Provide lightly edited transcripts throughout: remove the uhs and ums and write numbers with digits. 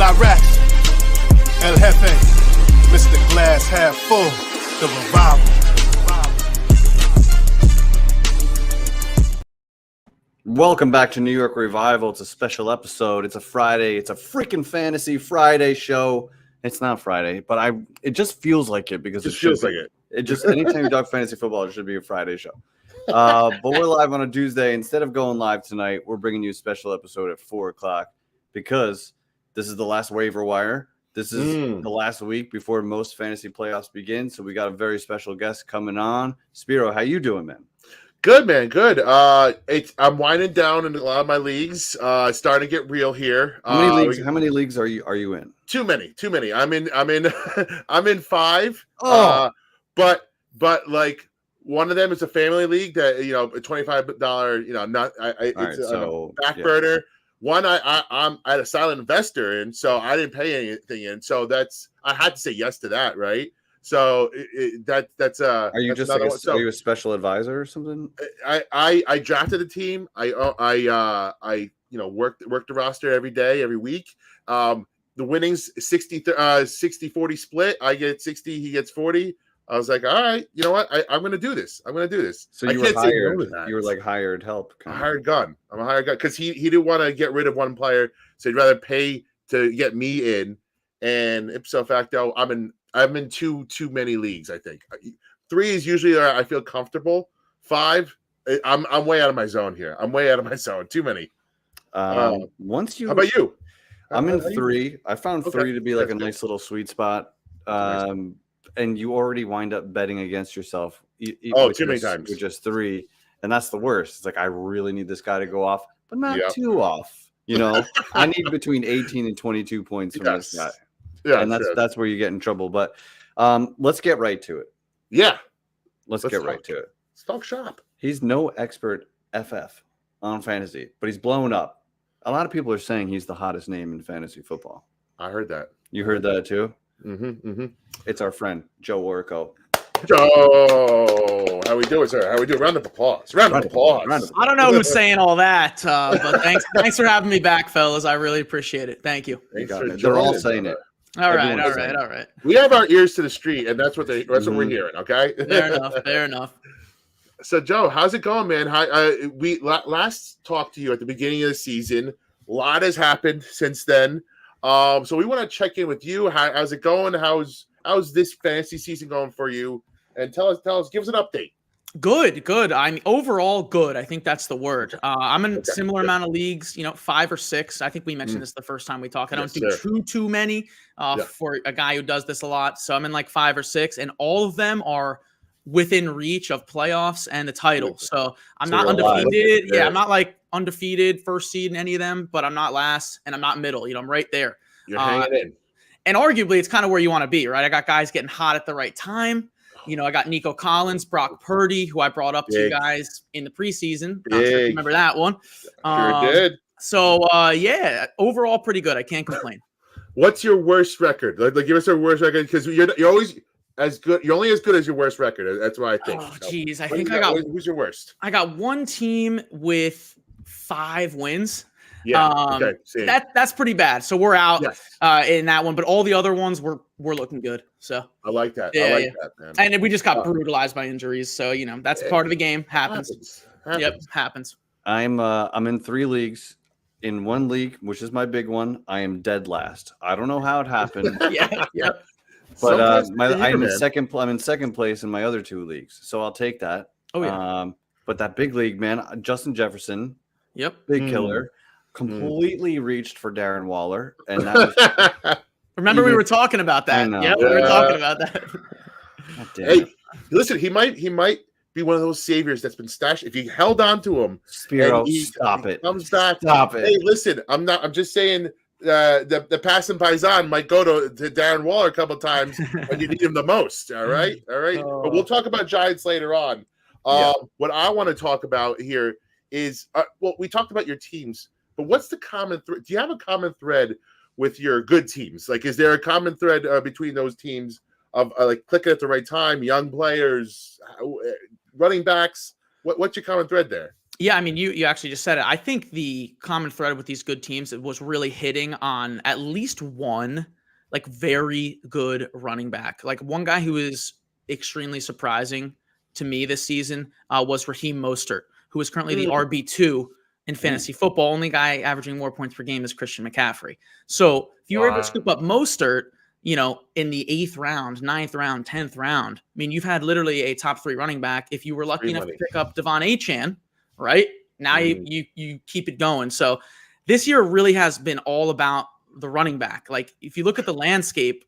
La Rex, El Jefe, Mr. Glass Half Full, the revival. Welcome back to New York Revival. It's a special episode. It's a Friday. It's a freaking fantasy Friday show. It's not Friday, but it just feels like it because it feels like it. It just anytime you talk fantasy football, it should be a Friday show. But we're live on a Tuesday. Instead of going live tonight, we're bringing you a special episode at 4:00 because this is the last waiver wire. This is the last week before most fantasy playoffs begin. So we got a very special guest coming on. Spiro, how you doing, man? Good, man. Good. I'm winding down in a lot of my leagues. Starting to get real here. How many leagues are you in? Too many. I'm in I'm in 5. Oh. But like one of them is a family league that a $25 back burner. One I'm at a silent investor in, so I didn't pay anything in. So I had to say yes to that, right? So that's are you just are you a special advisor or something? I drafted a team. I worked the roster every day, every week. The winnings 60-40 split. I get 60, he gets 40. I was like, all right, you know what? I'm going to do this. So you were hired. You were like hired help. I'm a hired gun because he didn't want to get rid of one player, so he'd rather pay to get me in. And ipso facto, I'm in too many leagues. I think 3 is usually where I feel comfortable. 5, I'm way out of my zone here. Too many. How about you? I'm in 3. I found 3 to be like a nice little sweet spot. And you already wind up betting against yourself. Too many times. With just 3, and that's the worst. It's like I really need this guy to go off, but not too off. I need between 18 and 22 points from this guy. Yeah, and that's where you get in trouble. But let's get right to it. Yeah, let's get right to it. Let's talk shop. He's no expert FF on fantasy, but he's blown up. A lot of people are saying he's the hottest name in fantasy football. I heard that. You heard that too? Mm-hmm. It's our friend Joe Orrico. Joe, how we doing, sir? How we doing? Round of applause. I don't know who's saying all that, but thanks for having me back, fellas. I really appreciate it. Thank you. They're all saying it. All right. We have our ears to the street, and that's what we're hearing. Okay. Fair enough. So, Joe, how's it going, man? We last talked to you at the beginning of the season. A lot has happened since then. So we want to check in with you. How's it going? How's this fantasy season going for you? And tell us, give us an update. Good. I'm overall good. I think that's the word. I'm in similar amount of leagues, 5 or 6. I think we mentioned this the first time we talked. I don't do too many for a guy who does this a lot. So I'm in like 5 or 6, and all of them are within reach of playoffs and the title. So I'm not undefeated. Yeah, I'm not like undefeated, first seed in any of them, but I'm not last and I'm not middle. I'm right there. You're hanging in. And arguably, it's kind of where you want to be, right? I got guys getting hot at the right time. I got Nico Collins, Brock Purdy, who I brought up to you guys in the preseason. Not sure if you remember that one. Sure did. So, overall pretty good. I can't complain. What's your worst record? Like give us your worst record, because you're always as good. You're only as good as your worst record. That's what I think. Oh, geez. I got. Who's your worst? I got one team with 5 wins. Yeah, that's pretty bad. So we're out in that one, but all the other ones we're looking good. So I like that. That, man. And we just got brutalized by injuries, so that's part of the game. Happens. Yep, happens. I'm in 3 leagues. In 1 league, which is my big one, I am dead last. I don't know how it happened. yeah. But I'm in second place in my other 2 leagues, so I'll take that. Oh yeah. But that big league, man, Justin Jefferson. Yep. Big killer. Completely reached for Darren Waller, and that was remember we were talking about that. Yeah, we were talking about that. Hey, listen, he might be one of those saviors that's been stashed. If you held on to him, Spiro, stop it. Comes back. Stop it. Hey, listen, I'm just saying the passing paisan might go to Darren Waller a couple times when you need him the most. All right. But we'll talk about Giants later on. What I want to talk about here is we talked about your teams. But what's the common thread? Do you have a common thread with your good teams? Like, is there a common thread between those teams of like clicking at the right time, young players, running backs? What's your common thread there? Yeah, I mean, you actually just said it. I think the common thread with these good teams was really hitting on at least one like very good running back. Like one guy who is extremely surprising to me this season was Raheem Mostert, who is currently the RB2 in fantasy football. Only guy averaging more points per game is Christian McCaffrey. So if you were able to scoop up Mostert, in the 8th round, 9th round, 10th round, I mean, you've had literally a top 3 running back. If you were lucky enough to pick up Devon Achane, right now, you keep it going. So this year really has been all about the running back. Like if you look at the landscape,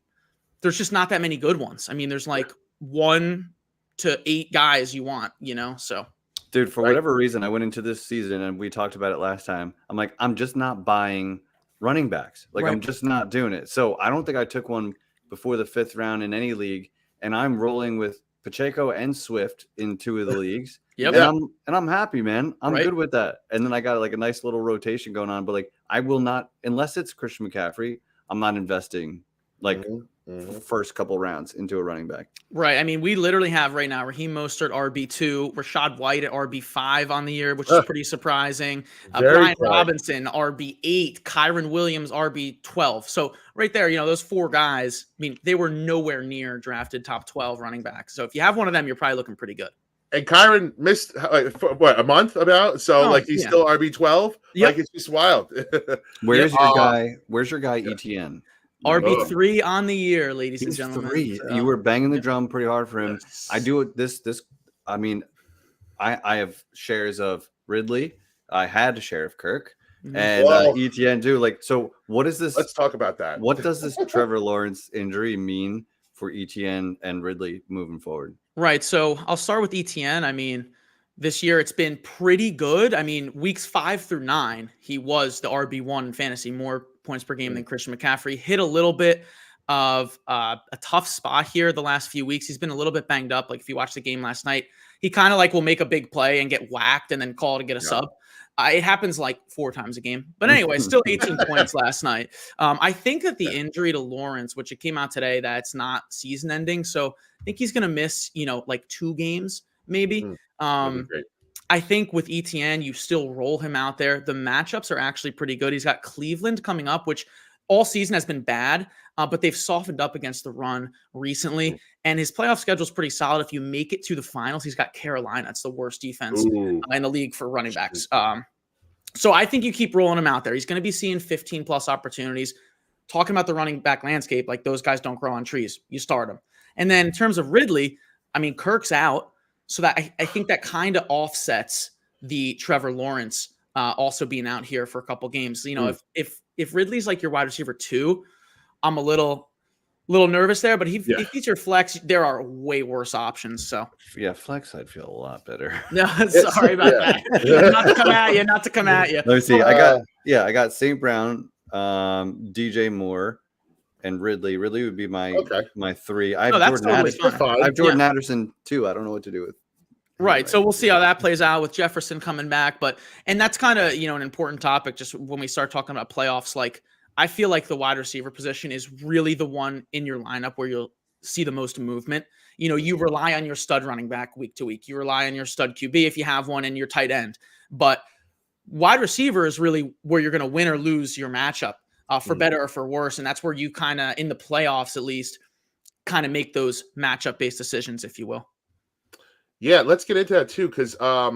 there's just not that many good ones. I mean, there's like 1 to 8 guys you want, so. Dude, for whatever reason, I went into this season and we talked about it last time. I'm like, I'm just not buying running backs. Like, I'm just not doing it. So I don't think I took one before the 5th round in any league. And I'm rolling with Pacheco and Swift in 2 of the leagues. And I'm happy, man. I'm good with that. And then I got like a nice little rotation going on. But like, I will not, unless it's Christian McCaffrey, I'm not investing like first couple rounds into a running back. Right. I mean, we literally have right now Raheem Mostert RB2, Rashad White at RB5 on the year, which is pretty surprising. Brian Robinson RB8, Kyron Williams RB12. So right there, those 4 guys, I mean, they were nowhere near drafted top 12 running backs. So if you have one of them, you're probably looking pretty good. And Kyron missed a month about, so he's still RB12. Like it's just wild. Where's your guy? Where's your guy ETN? RB3 on the year, ladies and gentlemen. 3. You were banging the drum pretty hard for him. Yes. I do it. I mean, I have shares of Ridley. I had a share of Kirk and ETN too. Like, so what is this? Let's talk about that. What does this Trevor Lawrence injury mean for ETN and Ridley moving forward? Right. So I'll start with ETN. I mean, this year it's been pretty good. I mean, weeks 5 through 9, he was the RB1 in fantasy, more points per game than Christian McCaffrey. Hit a little bit of a tough spot here the last few weeks. He's been a little bit banged up. Like if you watch the game last night, he kind of like will make a big play and get whacked and then call to get a sub. It happens like 4 times a game. But anyway, still 18 points last night. I think that the injury to Lawrence, which it came out today, that's not season ending. So I think he's going to miss, like 2 games maybe. I think with ETN, you still roll him out there. The matchups are actually pretty good. He's got Cleveland coming up, which all season has been bad, but they've softened up against the run recently. And his playoff schedule is pretty solid. If you make it to the finals, he's got Carolina. It's the worst defense in the league for running backs. So I think you keep rolling him out there. He's going to be seeing 15 plus opportunities. Talking about the running back landscape, like those guys don't grow on trees. You start them. And then in terms of Ridley, I mean, Kirk's out. So that I think that kind of offsets the Trevor Lawrence also being out here for a couple games. If Ridley's like your wide receiver 2, I'm a little nervous there. But if he's your flex, there are way worse options. So yeah, flex, I'd feel a lot better. No, sorry about that. Not to come at you. Let me see. I got St. Brown, DJ Moore, and Ridley. Ridley would be my 3. I have Jordan Addison. I have Jordan Addison too. I don't know what to do with. Right. So we'll see how that plays out with Jefferson coming back. And that's kind of, an important topic just when we start talking about playoffs. Like, I feel like the wide receiver position is really the one in your lineup where you'll see the most movement. You rely on your stud running back week to week. You rely on your stud QB if you have one and your tight end. But wide receiver is really where you're going to win or lose your matchup. For better or for worse. And that's where you kind of, in the playoffs at least, kind of make those matchup-based decisions, if you will. Yeah, let's get into that too, because I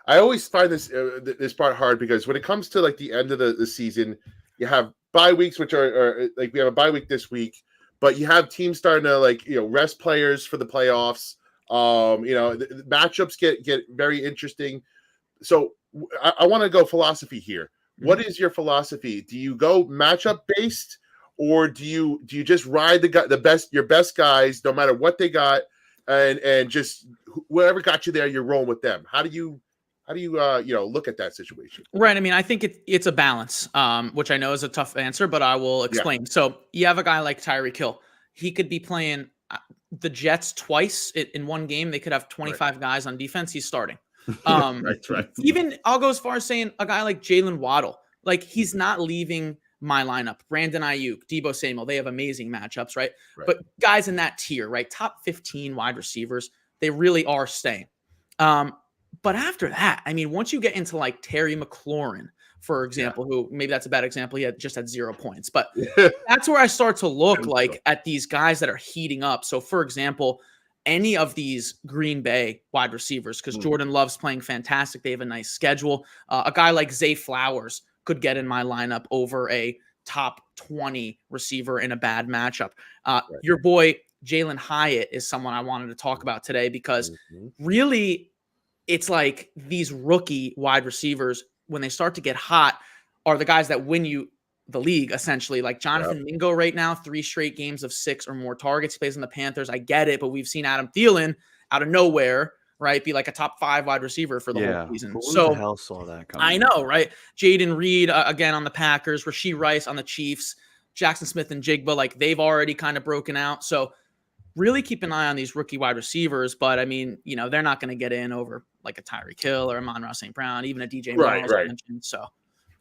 always find this part hard because when it comes to like the end of the season, you have bye weeks, which are like we have a bye week this week, but you have teams starting to rest players for the playoffs. The matchups get very interesting. So I want to go philosophy here. What is your philosophy? Do you go matchup based, or do you just ride your best guys no matter what they got, and just whoever got you there, you're rolling with them? How do you look at that situation? Right. I mean, I think it's a balance, which I know is a tough answer, but I will explain. Yeah. So you have a guy like Tyreek Hill. He could be playing the Jets twice in one game. They could have 25 guys on defense. He's starting. Right. Even I'll go as far as saying a guy like Jalen Waddle, like he's not leaving my lineup. Brandon Ayuk, Deebo Samuel, they have amazing matchups, right? But guys in that tier, right? Top 15 wide receivers, they really are staying. But after that, I mean, once you get into like Terry McLaurin, for example, who maybe that's a bad example. He had 0 points, but that's where I start to look like at these guys that are heating up. So, for example, any of these Green Bay wide receivers, because Jordan Love's playing fantastic. They have a nice schedule. A guy like Zay Flowers could get in my lineup over a top 20 receiver in a bad matchup. Your boy Jalen Hyatt is someone I wanted to talk about today because really it's like these rookie wide receivers, when they start to get hot, are the guys that win you the league, essentially. Like Jonathan Mingo right now, 3 straight games of 6 or more targets. He plays in the Panthers. I get it, but we've seen Adam Thielen out of nowhere, right, be like a top 5 wide receiver for the whole season. Who so the hell saw that coming? I know, right? Jaden Reed, again, on the Packers, Rashee Rice on the Chiefs, Jackson Smith and Jigba, like they've already kind of broken out. So really keep an eye on these rookie wide receivers. But I mean, they're not going to get in over like a Tyreek Hill or a Amon-Ra St. Brown, even a DJ Moore. Mentioned, so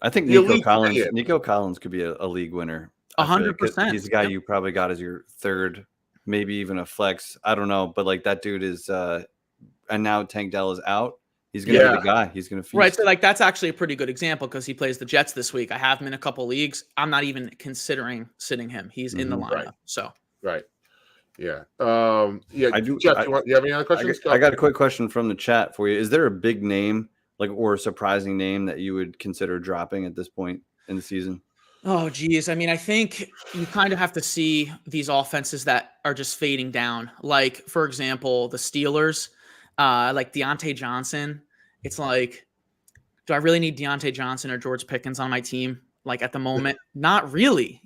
I think Nico Collins could be a league winner. 100%. He's a guy you probably got as your third, maybe even a flex. I don't know, but like that dude is, and now Tank Dell is out. He's going to be the guy. He's going to feast. Right. So like that's actually a pretty good example because he plays the Jets this week. I have him in a couple leagues. I'm not even considering sitting him. He's in the lineup. So Yeah. I do. Jeff, you have any other questions? I got a quick question from the chat for you. Is there a big name, or a surprising name that you would consider dropping at this point in the season? Oh, geez. I mean, I think you kind of have to see these offenses that are just fading down. Like, for example, the Steelers, like Deontay Johnson. It's like, do I really need Deontay Johnson or George Pickens on my team? Like at the moment, not really,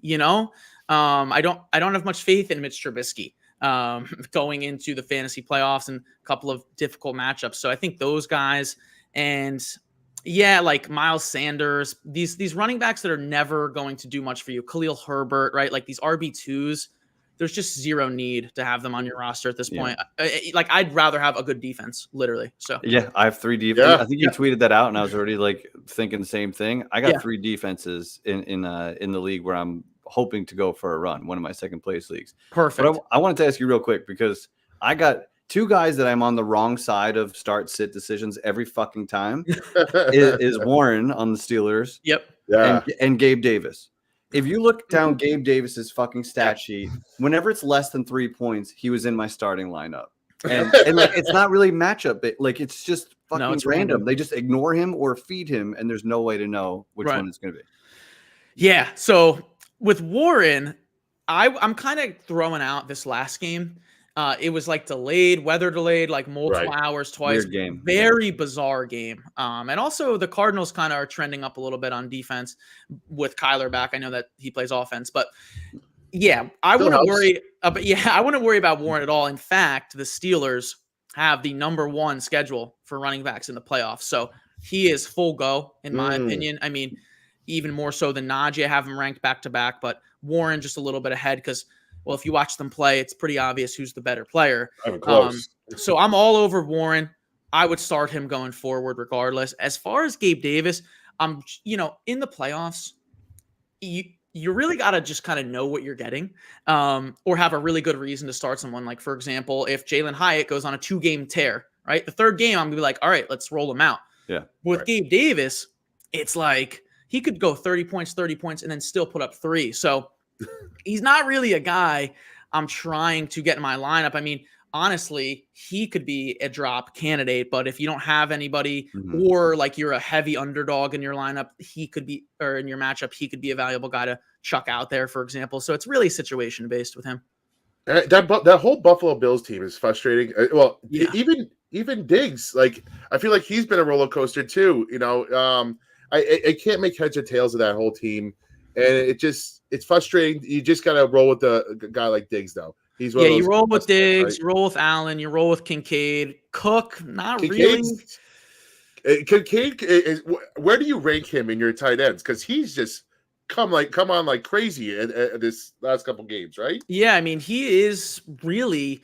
I don't have much faith in Mitch Trubisky going into the fantasy playoffs and a couple of difficult matchups. So I think those guys and like Miles Sanders, these running backs that are never going to do much for you. Khalil Herbert, right? Like these RB2s, there's just zero need to have them on your roster at this point. Like I'd rather have a good defense, literally. So I have 3 defenses. I think you tweeted that out, and I was already like thinking the same thing. I got 3 defenses in the league where I'm hoping to go for a run. One of my second place leagues. Perfect. But I wanted to ask you real quick because I got 2 guys that I'm on the wrong side of start sit decisions every fucking time. is Warren on the Steelers. Yep. Yeah. And Gabe Davis. If you look down Gabe Davis's fucking stat sheet, whenever it's less than 3 points, he was in my starting lineup. And like it's not really matchup, like it's just fucking random. They just ignore him or feed him, and there's no way to know which one it's going to be. Yeah. So with Warren, I'm kind of throwing out this last game. It was like weather delayed, like multiple hours twice. Weird game. Very bizarre game. And also the Cardinals kind of are trending up a little bit on defense with Kyler back. I know that he plays offense, but I wouldn't worry. I wouldn't worry about Warren at all. In fact, the Steelers have the number 1 schedule for running backs in the playoffs. So he is full go, in my opinion. I mean, even more so than Najee. I have him ranked back to back, but Warren just a little bit ahead because, well, if you watch them play, it's pretty obvious who's the better player. So I'm all over Warren. I would start him going forward regardless. As far as Gabe Davis, in the playoffs, you really got to just kind of know what you're getting or have a really good reason to start someone. Like, for example, if Jalen Hyatt goes on a 2-game tear, right? The 3rd game, I'm going to be like, all right, let's roll him out. Yeah. With Gabe Davis, it's like he could go 30 points, and then still put up 3. So he's not really a guy I'm trying to get in my lineup. I mean, honestly, he could be a drop candidate, but if you don't have anybody or like you're a heavy underdog in your lineup, he could be, or in your matchup, he could be a valuable guy to chuck out there, for example. So it's really situation based with him. That whole Buffalo Bills team is frustrating. Even Diggs, like I feel like he's been a roller coaster too. I can't make heads or tails of that whole team, and it's frustrating. You just gotta roll with a guy like Diggs, though. He's you roll with Diggs, you roll with Allen, you roll with Kincaid. Cook, not really. Kincaid is. Where do you rank him in your tight ends? Because he's just come on like crazy at this last couple games, right? Yeah, I mean he is really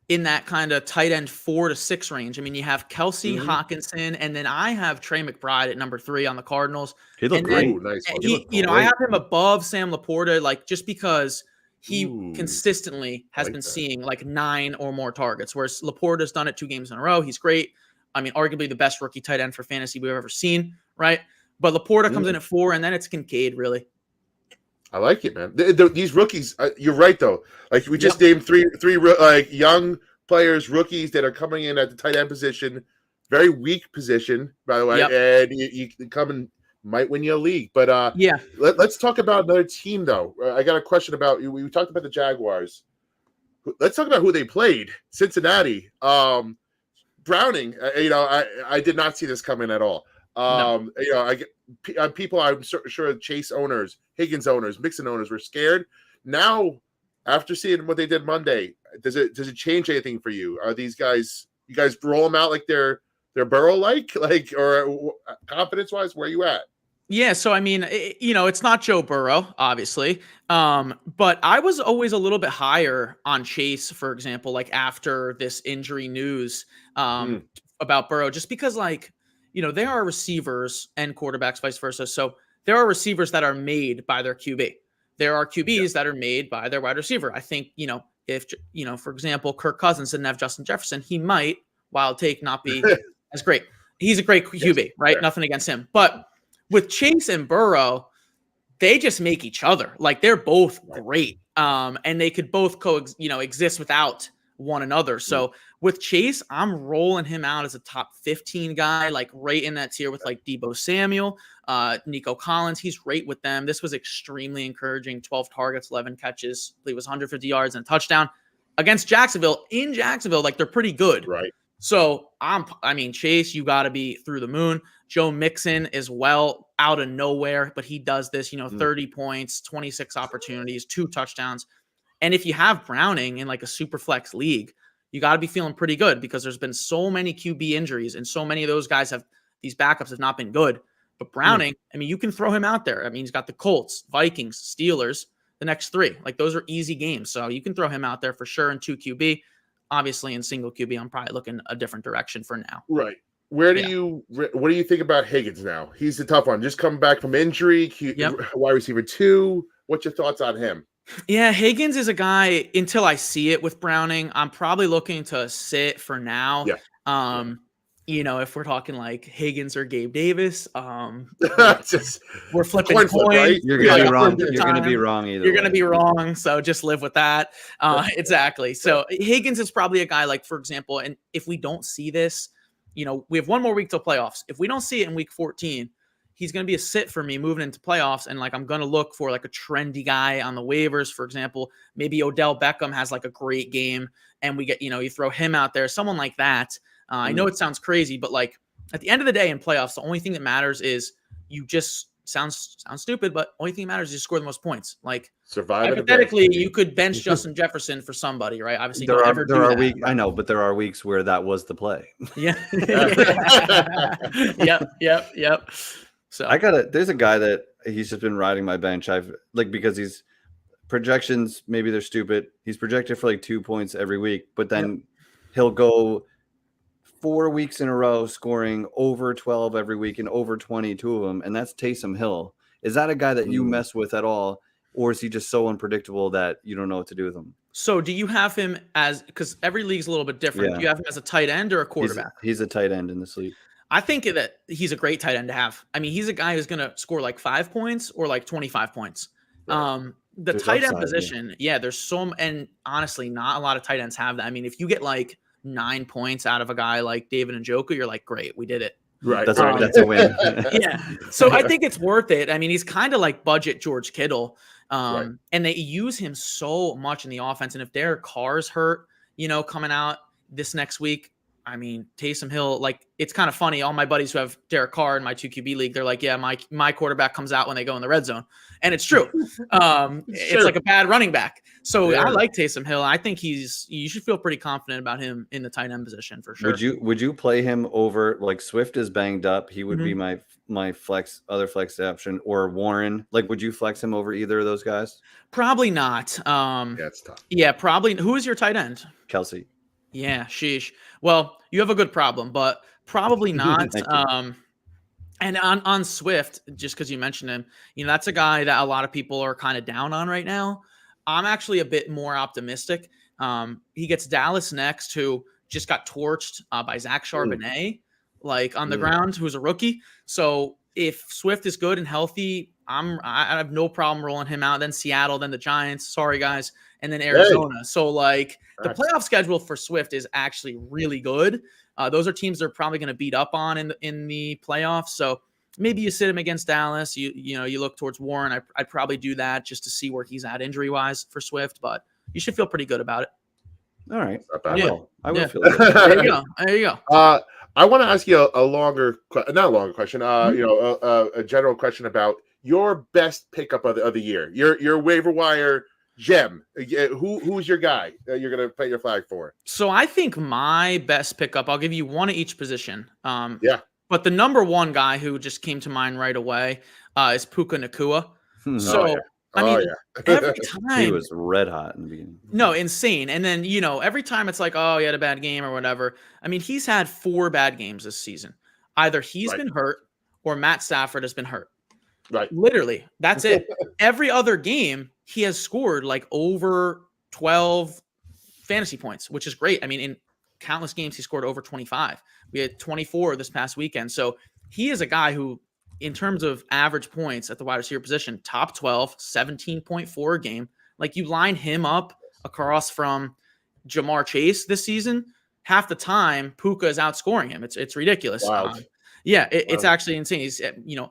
in that kind of tight end 4 to 6 range. I mean, you have Kelsey, Hawkinson, and then I have Trey McBride at number 3 on the Cardinals. He looked great. Nice. I have him above Sam Laporta, like just because he consistently has been seeing like 9 or more targets, whereas Laporta's done it 2 games in a row. He's great. I mean, arguably the best rookie tight end for fantasy we've ever seen, right? But Laporta comes in at 4, and then it's Kincaid, really. I like it, man. These rookies, you're right though. Like we just named three like young players, rookies that are coming in at the tight end position, very weak position, by the way, and you come and might win you a league. But let's talk about another team though. I got a question about you. We talked about the Jaguars. Let's talk about who they played. Cincinnati. Browning. I did not see this coming at all. People, I'm sure Chase owners, Higgins owners, Mixon owners were scared. Now, after seeing what they did Monday, does it change anything for you? Are these guys, you guys roll them out like they're Burrow like or confidence wise? Where are you at? Yeah, so I mean, it's not Joe Burrow, obviously, but I was always a little bit higher on Chase, for example, like after this injury news about Burrow, just because there are receivers and quarterbacks, vice versa. So there are receivers that are made by their QB. There are QBs that are made by their wide receiver. I think, if, for example, Kirk Cousins didn't have Justin Jefferson, he might, wild take, not be as great. He's a great QB, right? Nothing against him. But with Chase and Burrow, they just make each other. Like they're both great. And they could both exist without one another. So with Chase, I'm rolling him out as a top 15 guy, like right in that tier with like Deebo Samuel, Nico Collins. He's right with them. This was extremely encouraging. 12 targets, 11 catches. I believe it was 150 yards and a touchdown against Jacksonville. In Jacksonville, like they're pretty good. Right. So Chase, you got to be through the moon. Joe Mixon is out of nowhere, but he does this, 30 points, 26 opportunities, 2 touchdowns. And if you have Browning in like a super flex league, you got to be feeling pretty good because there's been so many QB injuries and so many of those guys these backups have not been good. But Browning, I mean, you can throw him out there. I mean, he's got the Colts, Vikings, Steelers, the next 3. Like those are easy games. So you can throw him out there for sure in 2 QB. Obviously in single QB, I'm probably looking a different direction for now. Right. What do you think about Higgins now? He's the tough one. Just coming back from injury, wide receiver 2. What's your thoughts on him? Yeah, Higgins is a guy, until I see it with Browning, I'm probably looking to sit for now. Yeah. If we're talking like Higgins or Gabe Davis, we're flipping coins. Right? You're gonna be wrong. You're gonna be wrong either. You're gonna be wrong. So just live with that. Exactly. So Higgins is probably a guy like, for example, and if we don't see this, we have one more week till playoffs. If we don't see it in week 14, he's going to be a sit for me moving into playoffs. And like, I'm going to look for like a trendy guy on the waivers. For example, maybe Odell Beckham has like a great game and we get, you throw him out there, someone like that. I know it sounds crazy, but like at the end of the day in playoffs, the only thing that matters is you just sounds stupid, but only thing that matters is you score the most points. Like hypothetically, you could bench Justin Jefferson for somebody, right? Obviously, there are weeks. I know, but there are weeks where that was the play. Yeah. Yep. So there's a guy that he's just been riding my bench. Because he's projections, maybe they're stupid. He's projected for like 2 points every week, but then he'll go 4 weeks in a row scoring over 12 every week and over 20, 2 of them. And that's Taysom Hill. Is that a guy that you mess with at all? Or is he just so unpredictable that you don't know what to do with him? So do you have him because every league's a little bit different. Yeah. Do you have him as a tight end or a quarterback? He's a tight end in this league. I think that he's a great tight end to have. I mean, he's a guy who's going to score like 5 points or like 25 points. Right. There's tight end position. Yeah, there's and honestly, not a lot of tight ends have that. I mean, if you get like 9 points out of a guy like David Njoku, you're like, great, we did it. Right. That's a win. Yeah. So I think it's worth it. I mean, he's kind of like budget George Kittle. And they use him so much in the offense. And if Derek Carr's hurt, coming out this next week, I mean, Taysom Hill, like, it's kind of funny. All my buddies who have Derek Carr in my 2 QB league, they're like, yeah, my quarterback comes out when they go in the red zone. And it's true. It's like a bad running back. So I like Taysom Hill. I think you should feel pretty confident about him in the tight end position for sure. Would you play him over, like, Swift is banged up. He would be my other flex option, or Warren. Like, would you flex him over either of those guys? Probably not. That's tough. Yeah, probably. Who is your tight end? Kelsey. Yeah, sheesh. Well, you have a good problem, but probably not. And on Swift, just because you mentioned him, that's a guy that a lot of people are kind of down on right now. I'm actually a bit more optimistic. He gets Dallas next, who just got torched by Zach Charbonnet, like on the ground, who's a rookie. So if Swift is good and healthy, I have no problem rolling him out. Then Seattle, then the Giants. Sorry, guys. And then Arizona. Hey. So, like, the playoff schedule for Swift is actually really good. Those are teams they're probably going to beat up on in the playoffs. So maybe you sit him against Dallas. You look towards Warren. I'd probably do that just to see where he's at injury-wise for Swift. But you should feel pretty good about it. All right. I will feel good. There you go. I want to ask you not a longer question, a general question about your best pickup of the year, your waiver wire gem. Who's your guy that you're going to plant your flag for? So I think my best pickup, I'll give you one at each position. But the number one guy who just came to mind right away is Puka Nacua. So, every time he was red hot in the beginning. No, insane. And then, every time it's like, oh, he had a bad game or whatever. I mean, he's had 4 bad games this season. Either he's been hurt or Matt Stafford has been hurt. Right. Literally. That's it. Every other game, he has scored like over 12 fantasy points, which is great. I mean, in countless games, he scored over 25. We had 24 this past weekend. So he is a guy who, in terms of average points at the wide receiver position, top 12, 17.4 a game. Like, you line him up across from Jamar Chase this season, half the time Puka is outscoring him. It's ridiculous. It's actually insane. He's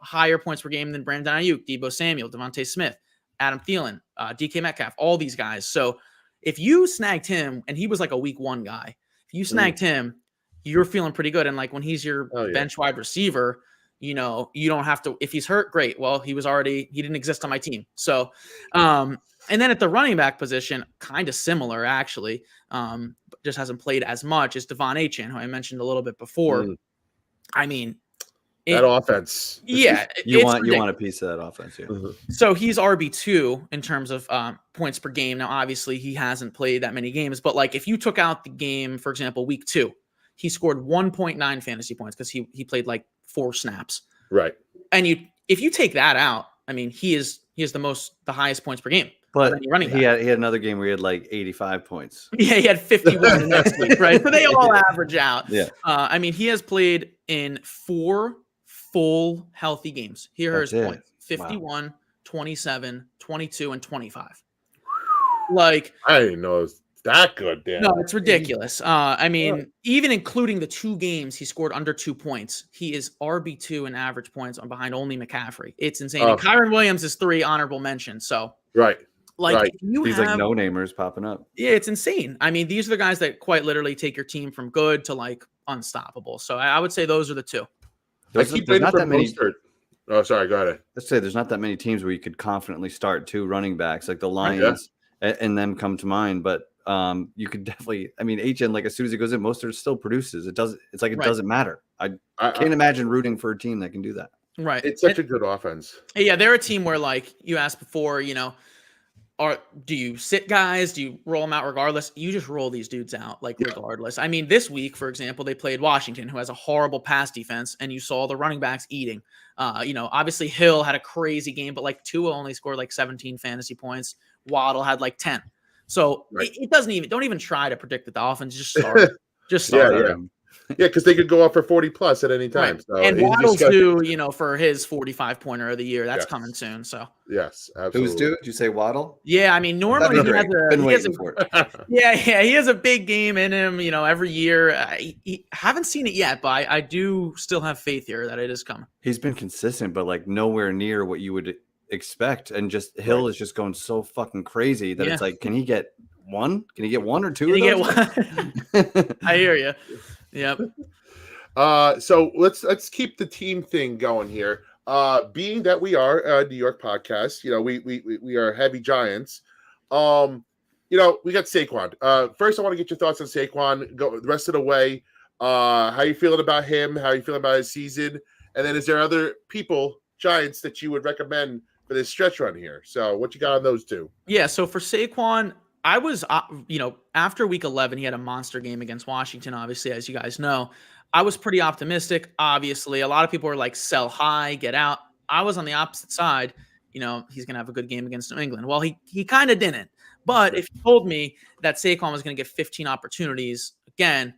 higher points per game than Brandon Ayuk, Deebo Samuel, Devontae Smith, Adam Thielen, DK Metcalf, all these guys. So if you snagged him, and he was like a week 1 guy, if you snagged him, you're feeling pretty good. And like, when he's your bench wide receiver, you don't have to, if he's hurt, great. Well, he didn't exist on my team. So, and then at the running back position, kind of similar actually, but just hasn't played as much as Devon Achane, who I mentioned a little bit before. I mean, that offense. Yeah. You want a piece of that offense. Yeah. So he's RB2 in terms of points per game. Now, obviously he hasn't played that many games, but like, if you took out the game, for example, week 2, he scored 1.9 fantasy points because he played like 4 snaps. Right. And if you take that out, I mean, he is the highest points per game. But he had another game where he had like 85 points. Yeah, he had 51 the next week, right? So they all average out. Yeah. I mean, he has played in 4 full healthy games. Here are his points: 51, 27, 22, and 25. Like, I didn't know it was that good, Dan. No, it's ridiculous. I mean, even including the 2 games he scored under 2 points, he is RB2 in average points on behind only McCaffrey. It's insane. And Kyren Williams is 3 honorable mentions. So like, these like no-namers popping up. Yeah, it's insane. I mean, these are the guys that quite literally take your team from good to like unstoppable. So I would say those are the 2. There's not that many. Oh, sorry. Go ahead. Let's say there's not that many teams where you could confidently start 2 running backs, like the Lions, and them come to mind. But you could definitely. I mean, HN, like, as soon as he goes in, Mostert still produces. It doesn't matter. I can't imagine rooting for a team that can do that. Right. It's such a good offense. Yeah, they're a team where, like you asked before, do you sit guys? Do you roll them out regardless? You just roll these dudes out regardless. I mean, this week, for example, they played Washington, who has a horrible pass defense, and you saw the running backs eating. Obviously Hill had a crazy game, but like Tua only scored like 17 fantasy points. Waddle had like 10. So it don't even try to predict the Dolphins. Just start. Just start. Yeah, because they could go up for 40 plus at any time. Right. So and Waddle's due, for his 45-pointer of the year. That's coming soon. So yes, absolutely. Who's due? Did you say Waddle? Yeah, I mean, normally he has a big game in him. Every year. I haven't seen it yet, but I do still have faith here that it is coming. He's been consistent, but like nowhere near what you would expect. And just Hill is just going so fucking crazy that it's like, can he get one? Can he get 1 or 2? Can he get one? I hear you. Yep. So let's keep the team thing going here. Being that we are a New York podcast, we are heavy Giants. We got Saquon. First, I want to get your thoughts on Saquon. Go the rest of the way. How you feeling about him? How you feeling about his season? And then, is there other Giants, that you would recommend for this stretch run here? So, what you got on those 2? Yeah. So for Saquon, I was, after week 11, he had a monster game against Washington, obviously, as you guys know. I was pretty optimistic, obviously. A lot of people were like, sell high, get out. I was on the opposite side. He's going to have a good game against New England. Well, he kind of didn't. But if you told me that Saquon was going to get 15 opportunities, again,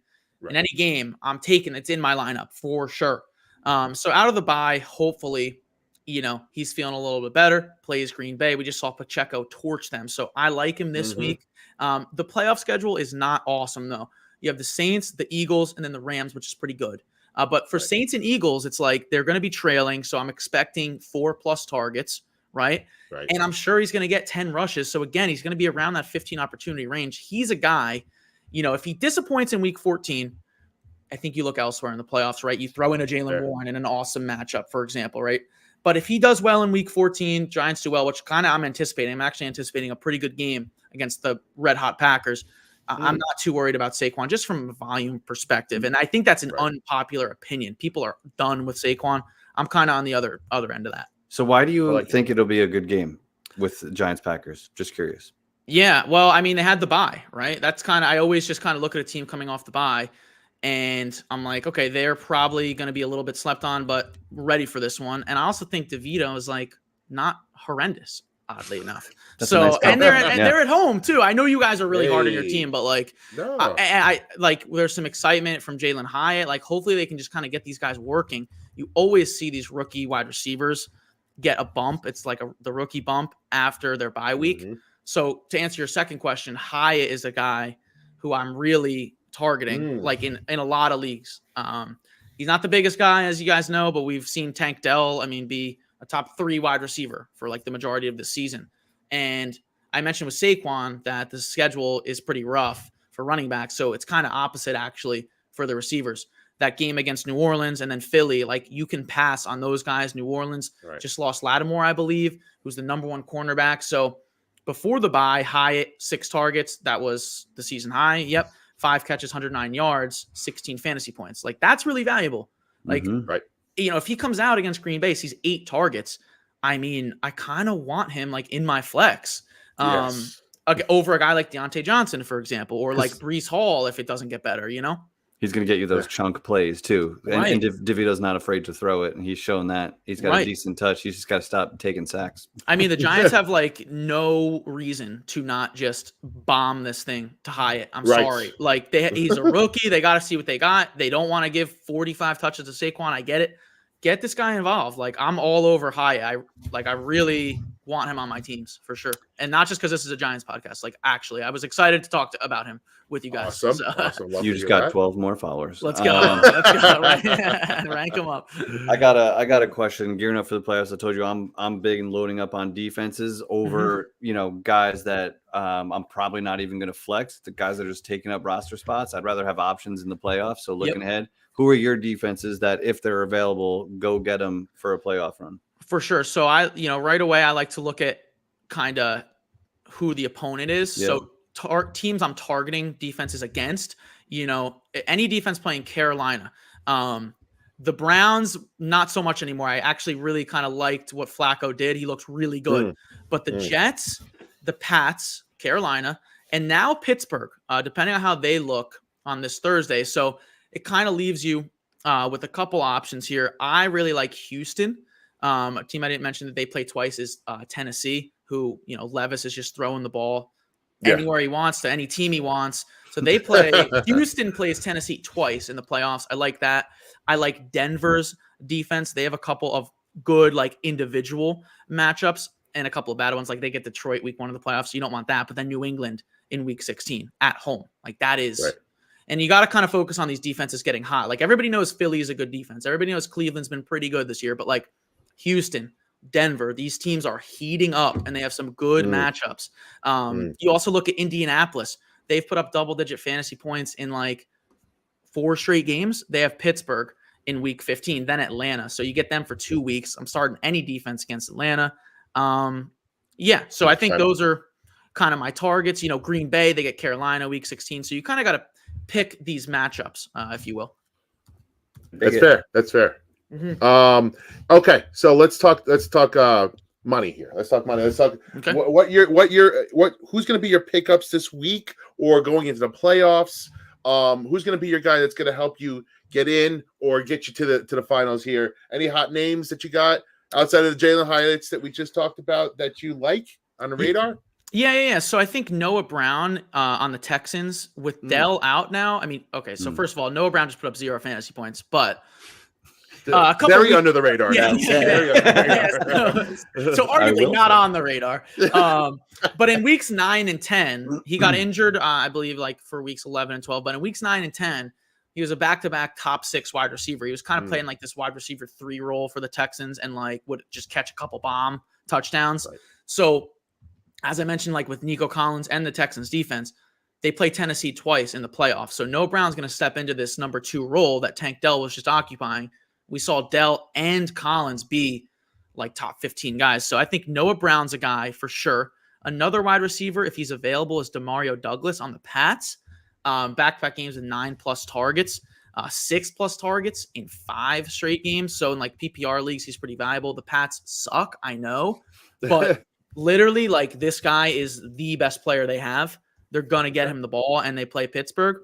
in any game, I'm taking it's in my lineup for sure. So out of the bye, hopefully, he's feeling a little bit better. Plays Green Bay. We just saw Pacheco torch them, so I like him this week. The playoff schedule is not awesome though. You have the Saints, the Eagles, and then the Rams, which is pretty good. But for Saints and Eagles, it's like they're going to be trailing, so I'm expecting 4+ targets, right? And I'm sure he's going to get 10 rushes. So again, he's going to be around that 15 opportunity range. He's a guy, if he disappoints in week 14, I think you look elsewhere in the playoffs, right? You throw in a Jaylen Warren in an awesome matchup, for example, right? But if he does well in week 14, Giants do well, which kind of I'm anticipating. I'm actually anticipating a pretty good game against the red-hot Packers. I'm not too worried about Saquon, just from a volume perspective. And I think that's an unpopular opinion. People are done with Saquon. I'm kind of on the other end of that. So why do you think it'll be a good game with Giants-Packers? Just curious. Yeah, well, I mean, they had the bye, right? That's I always just kind of look at a team coming off the bye, and I'm like, okay, they're probably going to be a little bit slept on, but ready for this one. And I also think DeVito is not horrendous, oddly enough. So, and they're at home too. I know you guys are really hard on your team, but I there's some excitement from Jalen Hyatt. Hopefully they can just kind of get these guys working. You always see these rookie wide receivers get a bump. It's like the rookie bump after their bye week. So to answer your second question, Hyatt is a guy who I'm really targeting, in a lot of leagues. He's not the biggest guy, as you guys know, but we've seen Tank Dell, be a top 3 wide receiver for the majority of the season. And I mentioned with Saquon that the schedule is pretty rough for running backs. So it's kind of opposite actually for the receivers. That game against New Orleans and then Philly, you can pass on those guys. New Orleans just lost Lattimore, I believe, who's the number 1 cornerback. So before the bye, Hyatt, 6 targets. That was the season high. Yep. 5 catches, 109 yards, 16 fantasy points. That's really valuable. If he comes out against Green Bay, sees 8 targets, I kind of want him in my flex over a guy like Deontay Johnson, for example, or Breece Hall if it doesn't get better, He's going to get you those chunk plays too. And DeVito's not afraid to throw it. And he's shown that. He's got a decent touch. He's just got to stop taking sacks. The Giants have no reason to not just bomb this thing to Hyatt. I'm sorry. He's a rookie. They got to see what they got. They don't want to give 45 touches to Saquon. I get it. Get this guy involved. I'm all over Hyatt. I really want him on my teams for sure. And not just because this is a Giants podcast. Actually, I was excited to talk about him with you guys. Awesome. You just got 12 more followers. Let's go. Let's go. Rank them up. I got a question. Gearing up for the playoffs. I told you I'm big in loading up on defenses over guys that I'm probably not even going to flex. The guys that are just taking up roster spots. I'd rather have options in the playoffs. So looking ahead, who are your defenses that if they're available, go get them for a playoff run? For sure. So right away, I like to look at kind of who the opponent is. Yeah. So teams I'm targeting defenses against, any defense playing Carolina. The Browns, not so much anymore. I actually really kind of liked what Flacco did. He looks really good. But the Jets, the Pats, Carolina, and now Pittsburgh, depending on how they look on this Thursday. So it kind of leaves you with a couple options here. I really like Houston. A team I didn't mention that they play twice is Tennessee, who, Levis is just throwing the ball anywhere he wants to any team he wants. So they play Houston plays Tennessee twice in the playoffs. I like that. I like Denver's defense. They have a couple of good individual matchups and a couple of bad ones. They get Detroit week 1 of the playoffs. So you don't want that. But then New England in week 16 at home. That is and you got to kind of focus on these defenses getting hot. Everybody knows Philly is a good defense. Everybody knows Cleveland's been pretty good this year, but Houston, Denver, these teams are heating up and they have some good matchups. You also look at Indianapolis. They've put up double-digit fantasy points in 4 straight games. They have Pittsburgh in week 15, then Atlanta. So you get them for 2 weeks. I'm starting any defense against Atlanta. So I think those are kind of my targets. Green Bay, they get Carolina week 16. So you kind of got to pick these matchups, if you will. That's fair. Okay, so let's talk money here. Let's talk money. Let's talk who's going to be your pickups this week or going into the playoffs? Who's going to be your guy that's going to help you get in or get you to the finals here? Any hot names that you got outside of the Jalen Hyatts that we just talked about that you like on the radar? Yeah. So I think Noah Brown on the Texans with Dell out now. I mean, okay. So first of all, Noah Brown just put up 0 fantasy points, but a couple very under the radar. Yeah, Now. Very under the radar. So arguably not on the radar. But in weeks 9 and 10, he got injured, I believe, like for weeks 11 and 12. But in weeks 9 and 10, he was a back-to-back top 6 wide receiver. He was kind of playing like this wide receiver 3 role for the Texans and like would just catch a couple bomb touchdowns. Right. So as I mentioned, like with Nico Collins and the Texans defense, they play Tennessee twice in the playoffs. So Noah Brown's going to step into this number 2 role that Tank Dell was just occupying. We saw Dell and Collins be like top 15 guys. So I think Noah Brown's a guy for sure. Another wide receiver, if he's available, is Demario Douglas on the Pats. Back-to-back games with 9+ targets, 6+ targets in 5 straight games. So in like PPR leagues, he's pretty valuable. The Pats suck, I know, but literally like this guy is the best player they have. They're going to get him the ball, and they play Pittsburgh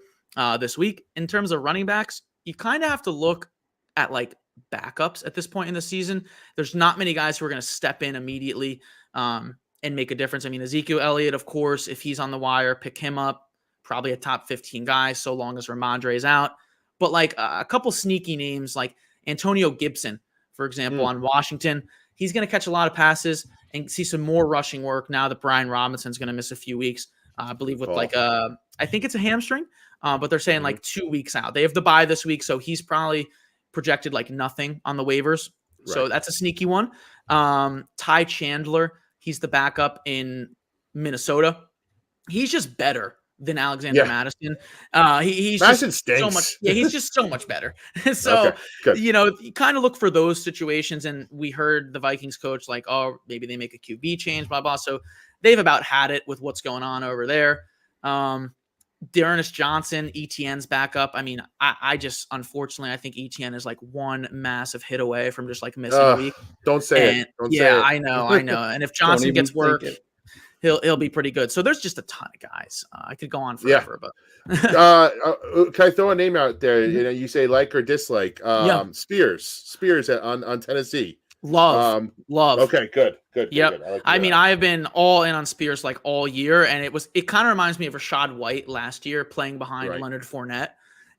this week. In terms of running backs, you kind of have to look at like backups at this point in the season. There's not many guys who are going to step in immediately and make a difference. I mean, Ezekiel Elliott, of course, if he's on the wire, pick him up. Probably a top 15 guy so long as Ramondre is out. But like a couple sneaky names like Antonio Gibson, for example, on Washington. He's going to catch a lot of passes and see some more rushing work now that Brian Robinson's going to miss a few weeks. I believe with like I think it's a hamstring, but they're saying like 2 weeks out. They have the bye this week, so he's probably projected like nothing on the waivers. Right. So that's a sneaky one. Ty Chandler, he's the backup in Minnesota. He's just better than Alexander Madison. He's Madison just stinks. so much. Yeah, he's just so much better. So, you know, you kind of look for those situations. And we heard the Vikings coach like, oh, maybe they make a QB change, blah, blah. So they've about had it with what's going on over there. Dearness Johnson, ETN's backup. I mean, I just, unfortunately, I think ETN is like one massive hit away from just like missing a week. Don't say it. Don't say it. I know. And if Johnson gets work, he'll be pretty good. So there's just a ton of guys. I could go on forever, but can I throw a name out there? You know, you say like or dislike. Spears on Tennessee. Love. Okay, good. Yep. Good. I mean, I have been all in on Spears like all year, and it kind of reminds me of Rashad White last year playing behind Leonard Fournette,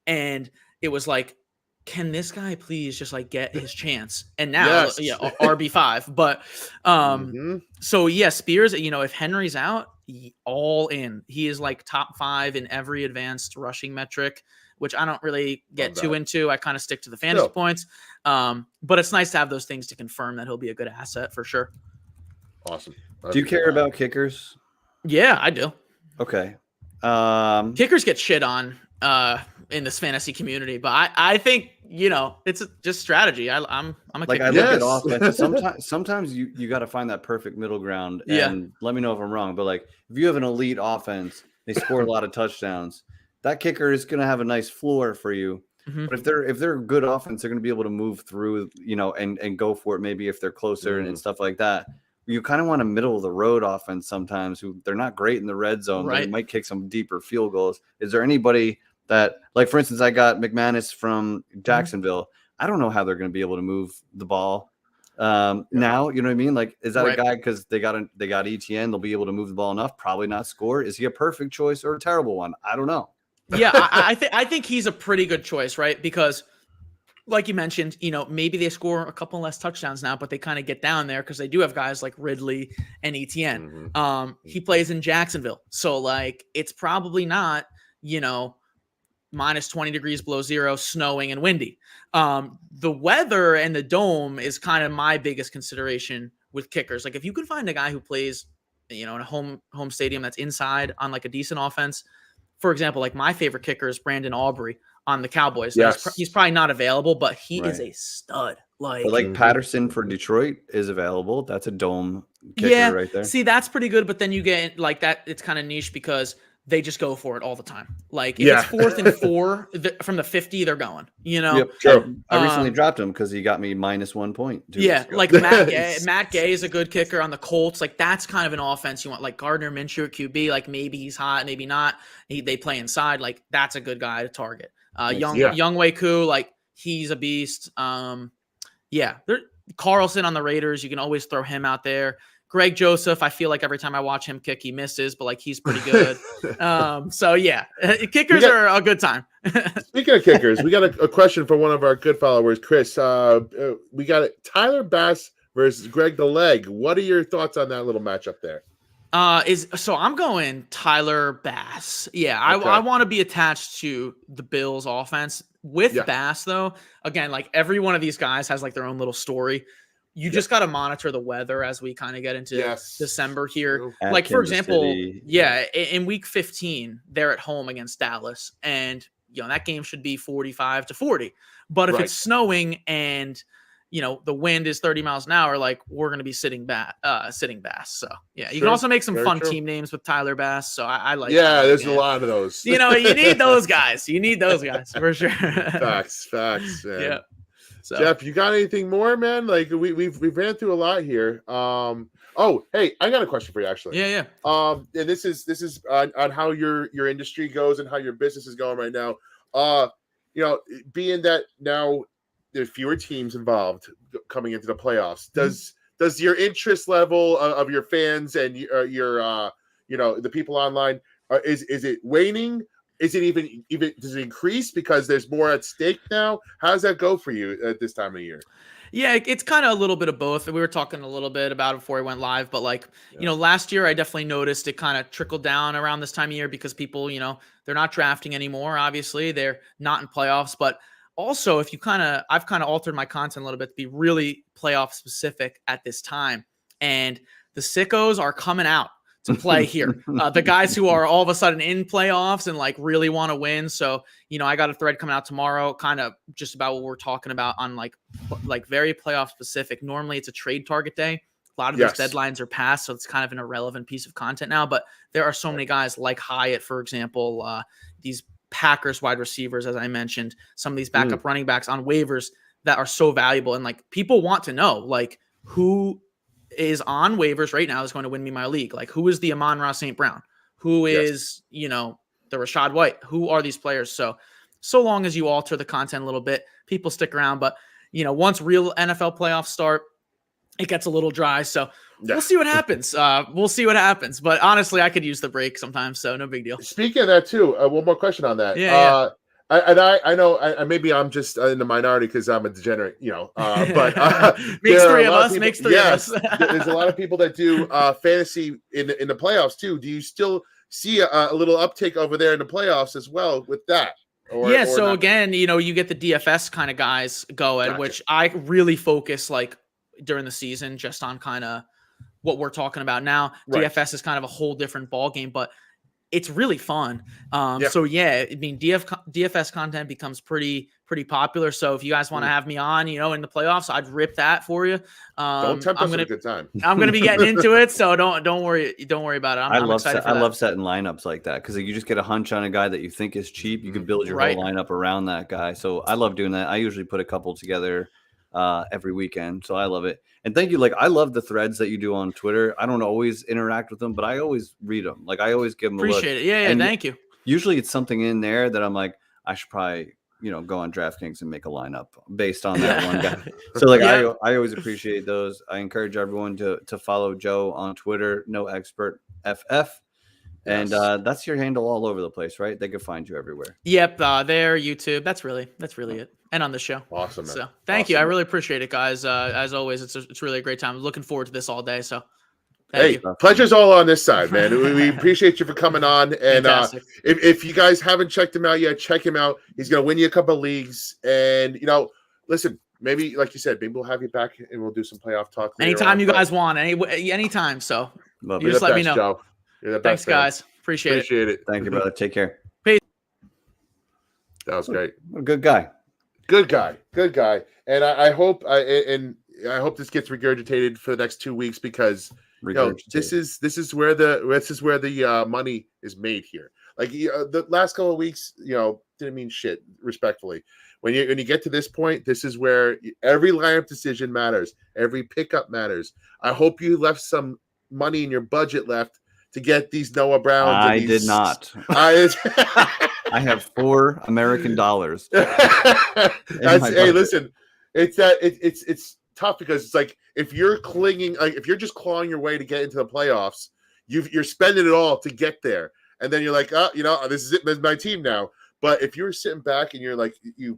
and it was like, can this guy please just like get his chance? And now, RB5. But so yeah, Spears. You know, if Henry's out, all in. He is like top 5 in every advanced rushing metric, which I don't really get too into. I kind of stick to the fantasy points. But it's nice to have those things to confirm that he'll be a good asset for sure. Awesome. Do you care about kickers? Yeah, I do. Okay. Kickers get shit on in this fantasy community, but I think, you know, it's just strategy. I'm a kicker. I look at offense. Sometimes you got to find that perfect middle ground. And let me know if I'm wrong, but like if you have an elite offense, they score a lot of touchdowns. That kicker is going to have a nice floor for you. But if they're a good offense, they're going to be able to move through, you know, and go for it. Maybe if they're closer and stuff like that. You kind of want a middle of the road offense sometimes who they're not great in the red zone, but they might kick some deeper field goals. Is there anybody that, like, for instance, I got McManus from Jacksonville. I don't know how they're going to be able to move the ball now. You know what I mean? Like, is that a guy because they got ETN, they'll be able to move the ball enough, probably not score? Is he a perfect choice or a terrible one? I don't know. Yeah, I think he's a pretty good choice, right? Because like you mentioned, you know, maybe they score a couple less touchdowns now, but they kind of get down there because they do have guys like Ridley and ETN. He plays in Jacksonville. So like it's probably not, you know, minus 20 degrees below zero, snowing and windy. The weather and the dome is kind of my biggest consideration with kickers. Like if you can find a guy who plays, you know, in a home stadium that's inside on like a decent offense. For example, like my favorite kicker is Brandon Aubrey on the Cowboys. Yes. He's probably not available, but he is a stud. Like Patterson for Detroit is available. That's a dome kicker right there. See, that's pretty good. But then you get like that. It's kind of niche because they just go for it all the time. Like if it's 4th and 4 from the 50, they're going, you know? Yep, true. I recently dropped him because he got me minus 1 point. Like Matt Gay is a good kicker on the Colts. Like that's kind of an offense you want, like Gardner Minshew at QB. Like maybe he's hot, maybe not. They play inside. Like that's a good guy to target. Young Wei Koo, like he's a beast. Carlson on the Raiders. You can always throw him out there. Greg Joseph, I feel like every time I watch him kick, he misses, but like he's pretty good. So yeah, kickers are a good time. Speaking of kickers, we got a question from one of our good followers, Chris. We got Tyler Bass versus Greg the Leg. What are your thoughts on that little matchup there? So I'm going Tyler Bass. Yeah, Okay. I want to be attached to the Bills offense with Bass though. Again, like every one of these guys has like their own little story. You just got to monitor the weather as we kind of get into December here. At like, for Kansas example, City. In week 15, they're at home against Dallas. And, that game should be 45-40. But if it's snowing and, the wind is 30 miles an hour, like we're going to be sitting Bass. So, yeah, you can also make some fun team names with Tyler Bass. So I like that. There's a lot of those. You need those guys. You need those guys for sure. Facts, man. Yeah. So. Jeff, you got anything more, man? Like we've ran through a lot here. Hey, I got a question for you actually. Yeah. And this is on how your industry goes and how your business is going right now. Being that now there are fewer teams involved coming into the playoffs, does your interest level of your fans and your the people online is it waning? Is it even does it increase because there's more at stake now? How does that go for you at this time of year? Yeah, it's kind of a little bit of both. We were talking a little bit about it before we went live, but last year I definitely noticed it kind of trickled down around this time of year because people, they're not drafting anymore. Obviously, they're not in playoffs, but also if I've kind of altered my content a little bit to be really playoff specific at this time, and the sickos are coming out to play here. The guys who are all of a sudden in playoffs and like really want to win. So, I got a thread coming out tomorrow, kind of just about what we're talking about on like very playoff specific. Normally it's a trade target day. A lot of those deadlines are passed. So it's kind of an irrelevant piece of content now, but there are so many guys like Hyatt, for example, these Packers wide receivers, as I mentioned, some of these backup running backs on waivers that are so valuable. And like people want to know like who is on waivers right now is going to win me my league. Like who is the Amon-Ra St. Brown? Who is, the Rashad White? Who are these players? So long as you alter the content a little bit, people stick around. But, once real NFL playoffs start, it gets a little dry. So we'll see what happens. But honestly, I could use the break sometimes. So no big deal. Speaking of that too, one more question on that. Yeah. I know maybe I'm just in the minority because I'm a degenerate, but makes three of us. Makes three of us. There's a lot of people that do fantasy in the playoffs too. Do you still see a little uptick over there in the playoffs as well with that? So again, you get the DFS kind of guys going, which I really focus like during the season just on kind of what we're talking about now. DFS is kind of a whole different ball game, but it's really fun. So yeah, I mean, DFS content becomes pretty popular. So if you guys want to have me on, in the playoffs, I'd rip that for you. Don't tempt us at a good time. I'm going to be getting into it. So don't worry about it. I'm excited for that. I love setting lineups like that because you just get a hunch on a guy that you think is cheap. You can build your whole lineup around that guy. So I love doing that. I usually put a couple together every weekend. So I love it. And thank you. Like, I love the threads that you do on Twitter. I don't always interact with them, but I always read them. Like, I always give them a look. Appreciate it. Yeah, and thank you. Usually it's something in there that I'm like, I should probably, go on DraftKings and make a lineup based on that one guy. So like, I always appreciate those. I encourage everyone to follow Joe on Twitter, No Expert FF. And that's your handle all over the place, right? They can find you everywhere. Yep, there, YouTube. That's really it. And on the show. Awesome, man. So thank you. I really appreciate it, guys. As always, it's really a great time. Looking forward to this all day. So thank you. Pleasure's all on this side, man. We appreciate you for coming on. And if you guys haven't checked him out yet, check him out. He's gonna win you a couple of leagues. And listen, maybe like you said, maybe we'll have you back and we'll do some playoff talk. Anytime you guys want, anytime. So you just let me know. Joe. You're the best. Thanks, guys. Appreciate it. Thank you, brother. Take care. Peace. That was great. What a good guy. Good guy. And I hope this gets regurgitated for the next 2 weeks because this is where the money is made here. Like the last couple of weeks, didn't mean shit, respectfully. When you get to this point, this is where every lineup decision matters. Every pickup matters. I hope you left some money in your budget left to get these Noah Browns. I did not. I have $4 American. Listen, it's tough because it's like if you're clinging, like if you're just clawing your way to get into the playoffs, you're spending it all to get there, and then you're like, oh, this is it, this is my team now. But if you're sitting back and you're like, you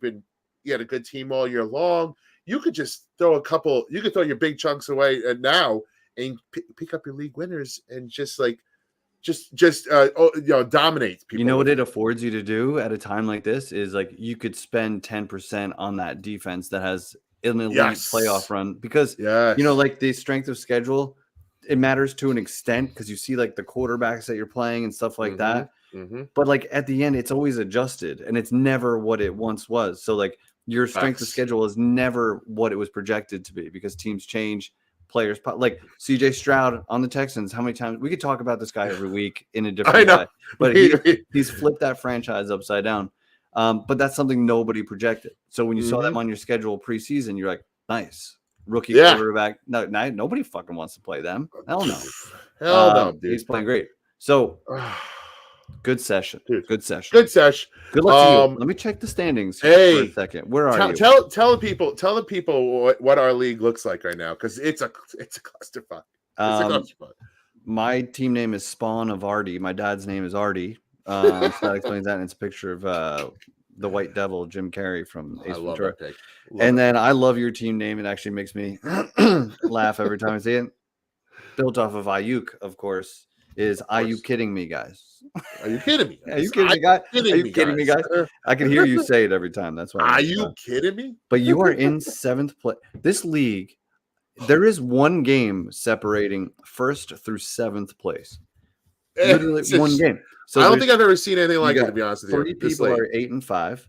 had a good team all year long, you could just throw your big chunks away now and pick up your league winners and just dominate people. You know what it affords you to do at a time like this is like you could spend 10% on that defense that has an elite playoff run because like the strength of schedule, it matters to an extent because you see like the quarterbacks that you're playing and stuff like that. Mm-hmm. But like at the end, it's always adjusted and it's never what it once was. So like your strength of schedule is never what it was projected to be because teams change. Players like CJ Stroud on the Texans. How many times we could talk about this guy every week in a different way, but he's flipped that franchise upside down. But that's something nobody projected. So when you saw them on your schedule preseason, you're like, nice rookie quarterback. No, nobody fucking wants to play them. Hell no. Hell no, dude. He's playing great. So good session. Dude. Good session. Good session. Good luck to you. Let me check the standings for a second. Where are you? Tell the people what our league looks like right now because it's a clusterfuck. My team name is Spawn of Artie. My dad's name is Artie. So that explains that. And it's a picture of the White Devil, Jim Carrey from Ace Ventura. And then I love your team name. It actually makes me laugh every time I see it. Built off of Ayuk, of course. Are you kidding me, guys? Are you kidding me? Are you kidding me, guys? Are you kidding me, guys? I can hear you say it every time. That's why. Are you kidding me? But you are in 7th place. This league, there is one game separating 1st through 7th place. Literally one game. So I don't think I've ever seen anything like it. To be honest with you, 3 people are 8 and 5,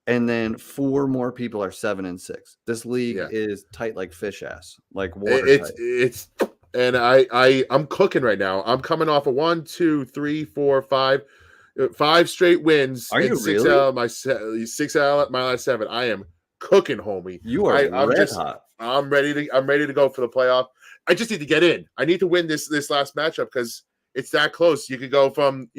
and then 4 more people are 7 and 6. This league is tight like fish ass, like water. It's. And I'm cooking right now. I'm coming off of 1, 2, 3, 4, 5 straight wins. Are you six really? Out of 6 out of my last 7. I am cooking, homie. You are red hot. I'm ready to go for the playoff. I just need to get in. I need to win this last matchup because it's that close. You could go from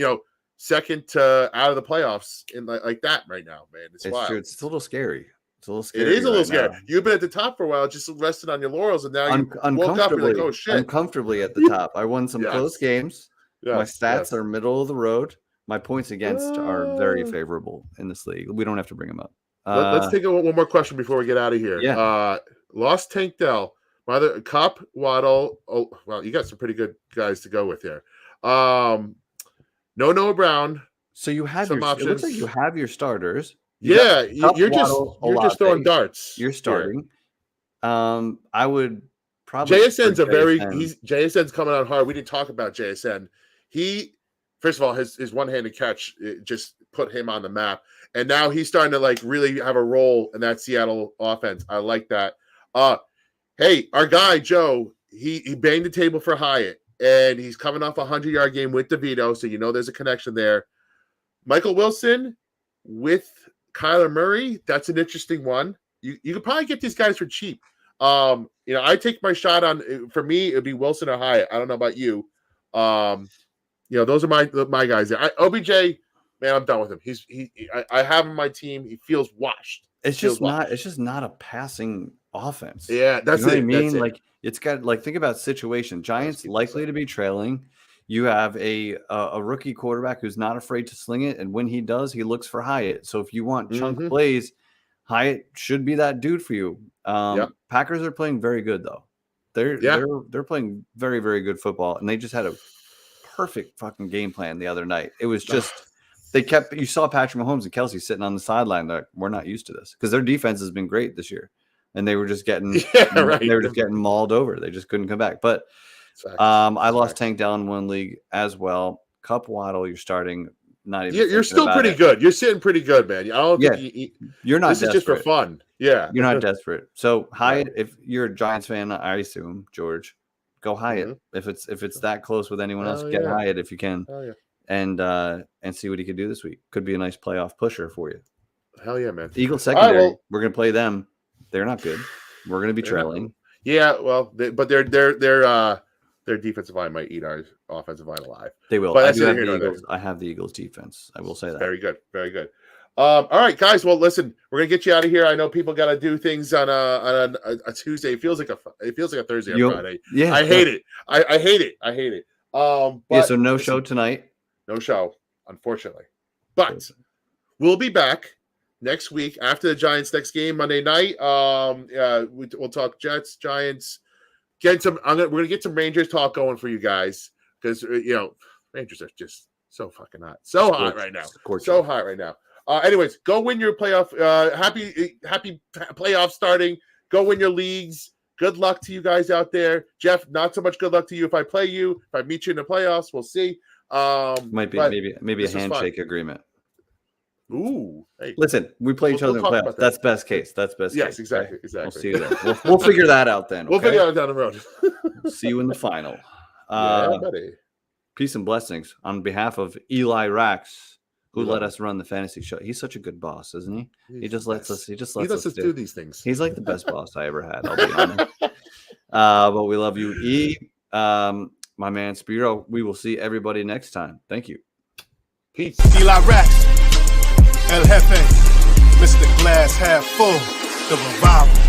second to out of the playoffs in like that right now, man. It's wild. True. It's a little scary. It's a little scary. It is a little scary. You've been at the top for a while, just rested on your laurels, and now you woke up. You're like, oh shit! Uncomfortably at the top. I won some close games. Yes, my stats are middle of the road. My points against are very favorable in this league. We don't have to bring them up. Let's take one more question before we get out of here. Yeah. Lost Tank Dell, Mother Cup Waddle. Oh well, you got some pretty good guys to go with here. Noah Brown. So you have some options. It looks like you have your starters. You're just throwing darts. You're starting. I would probably JSN's JSN's coming out hard. We didn't talk about JSN. He first of all his one-handed catch just put him on the map, and now he's starting to like really have a role in that Seattle offense. I like that. Hey, our guy Joe, he banged the table for Hyatt, and he's coming off a 100-yard game with DeVito, so there's a connection there. Michael Wilson with Kyler Murray, that's an interesting one. You could probably get these guys for cheap. I take my shot on. For me, it'd be Wilson or Hyatt. I don't know about you. Those are my guys. OBJ, man, I'm done with him. I have him on my team. He feels washed. It's just not a passing offense. Yeah, that's what I mean. Like it's got think about situation. Giants likely to be trailing. You have a rookie quarterback who's not afraid to sling it, and when he does, he looks for Hyatt. So if you want chunk plays, Hyatt should be that dude for you. Packers are playing very good though. They're playing very, very good football, and they just had a perfect fucking game plan the other night. It was just you saw Patrick Mahomes and Kelsey sitting on the sideline. They're like, we're not used to this because their defense has been great this year, and they were just getting getting mauled over. They just couldn't come back, but. I lost Tank Dell in one league as well. Cup Waddle, you're starting. Not even. You're still pretty good. You're sitting pretty good, man. I don't think you're not. This is just for fun. Yeah, you're not desperate. So Hyatt, if you're a Giants fan, I assume George, go Hyatt. If it's that close with anyone else, get Hyatt if you can, and see what he could do this week. Could be a nice playoff pusher for you. Hell yeah, man. Eagles secondary. We're gonna play them. They're not good. We're gonna be trailing. Yeah, well, but their defensive line might eat our offensive line alive. They will. But I have the Eagles defense. I will say that. Very good. Very good. All right, guys. Well, listen, we're gonna get you out of here. I know people got to do things on a Tuesday. It feels like a Thursday or Friday. Yeah, I hate it. I hate it. I hate it. But so no show tonight. No show, unfortunately. But we'll be back next week after the Giants' next game Monday night. We'll talk Jets, Giants. We're gonna get some Rangers talk going for you guys because Rangers are just so fucking hot, so hot right now, so hot right now. Anyways, go win your playoff. Happy playoff starting. Go win your leagues. Good luck to you guys out there. Jeff, not so much good luck to you if I play you. If I meet you in the playoffs, we'll see. Might be maybe a handshake agreement. Ooh, hey. Listen, we play each other in playoffs. That's best case. That's best case. Yes, exactly. Right? Exactly. We'll see you then. We'll figure that out then. Okay? We'll figure it out down the road. See you in the final. Yeah, buddy. Peace and blessings on behalf of Eli Rax, who let us run the fantasy show. He's such a good boss, isn't he? He just lets us. He lets us do these things. He's like the best boss I ever had. I'll be honest. But we love you, E. My man Spiro. We will see everybody next time. Thank you. Peace. Eli Rax, El Jefe, Mr. Glass half full, the revival.